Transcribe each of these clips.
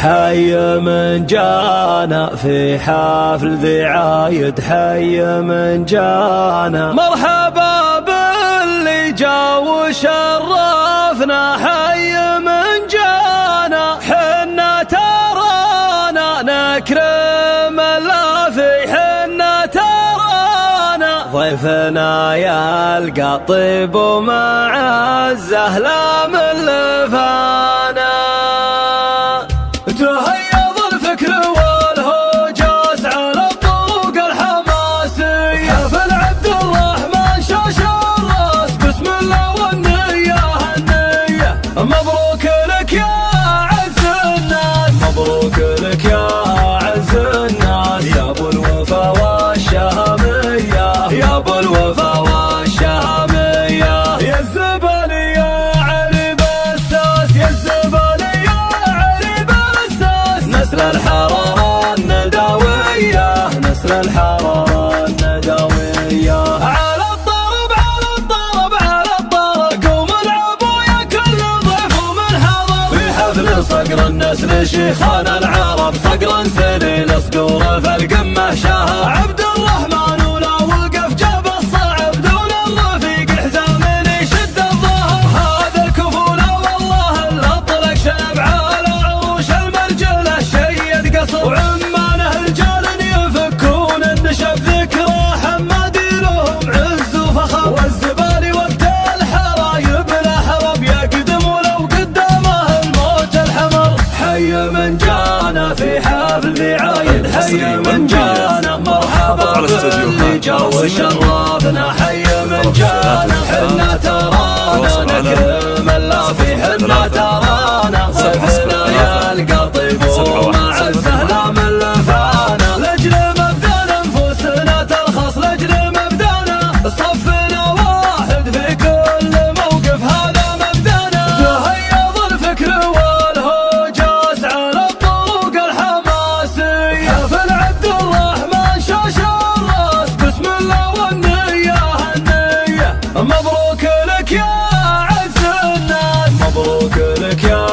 حي من جانا في حفل ذي عايد، حي من جانا مرحبا باللي جا وشرفنا، حي من جانا حنا ترانا نكرم اللافي، حنا ترانا ضيفنا يلقى طيب ومعزه لا من لفانا. تهيض الفكر والهجاس على الطرق الحماسية، في العبد الرحمن شاش الراس بسم الله والنية هالنية. مبروك لك يا عز الناس، مبروك لك يا عز الناس، يا ابو الوفا والشهامية، يا ابو الوفا والشهامية. يا الزبالي يا علي بساس، يا الزبالي نسل الحرارة الندوية، نسل الحرارة الندوية. على الطرب على الطرب على الطرب قوم العبوا يا كل ضيف ومن حضر، في حفل صقر النسل شيخان العرب، صقر سليل صقور في القمة شاهر عبد الرحمن، ولا وقف جاب الصعب دون الرفيق حزام يشد الظهر. هذا الكفولة والله اللي اطلق شاب على عروش المرجله شيد قصر، وعمانه رجال يفكون النشب ذكرى حمادي لهم عز وفخر. والزبالي وقت الحرايب الاحرب يقدم ولو قدامه الموت الحمر. حي من جانا في حفل ذي عايد، حي من جانا مرحبا باللي جا وشرفنا، حي من جانا حنا ترانا نكرم اللافي، حنا ترانا ضيفنا يلقى طيب ومعزه لا من لفانا. لاجل مبدانا نفوسنا ترخص، لاجل مبدانا صفنا واحد في كل موقف، هذا مبدانا. تهيض الفكر والهجاس على الطرق الحماسية، في العبد الرحمن شاش الراس بسم الله والنية هالنية. مبروك لك يا عز الناس، مبروك لك يا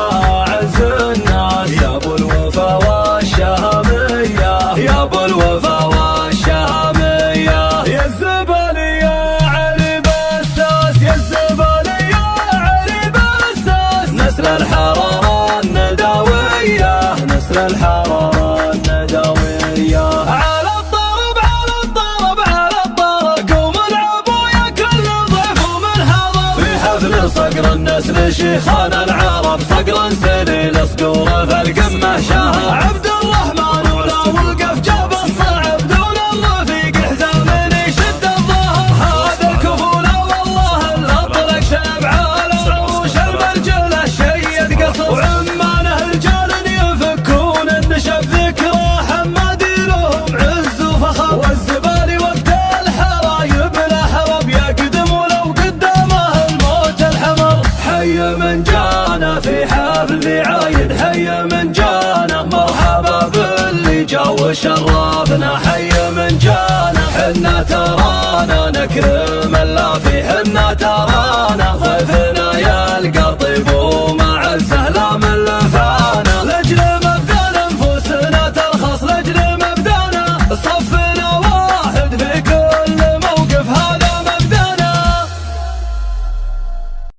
عز الناس، يا ابو الوفا والشهامية، يا ابو الوفا والشهامية. يا الزبالي يا علي بساس، يا الزبالي يا علي بساس، نسل الحرارة الندوية، نسل الحرارة الندوية. على الطرب على الطرب على الطرب قوم العبوا يا كل ضيف ومن حضر، في حفل صقر النسل شيخان العرب، صقر سليل صقور في القمة شاهر عبد الرحمن، ولا وقف جاب الصعب دون الرفيق حزام يشد الظهر. هذا الكفولة والله اللي اطلق شاب على عروش المرجله شيد قصر، وعمانه رجال يفكون النشب ذكرى حمادي لهم عز وفخر. والزبالي وقت الحرايب الاحرب يقدم ولو قدامه الموت الحمر. حي من جانا في حفل ذي عايد، حي من جانا مرحبا باللي جا وشرفنا، حي من جانا حنا ترانا نكرم اللافي، حنا ترانا ضيفنا يا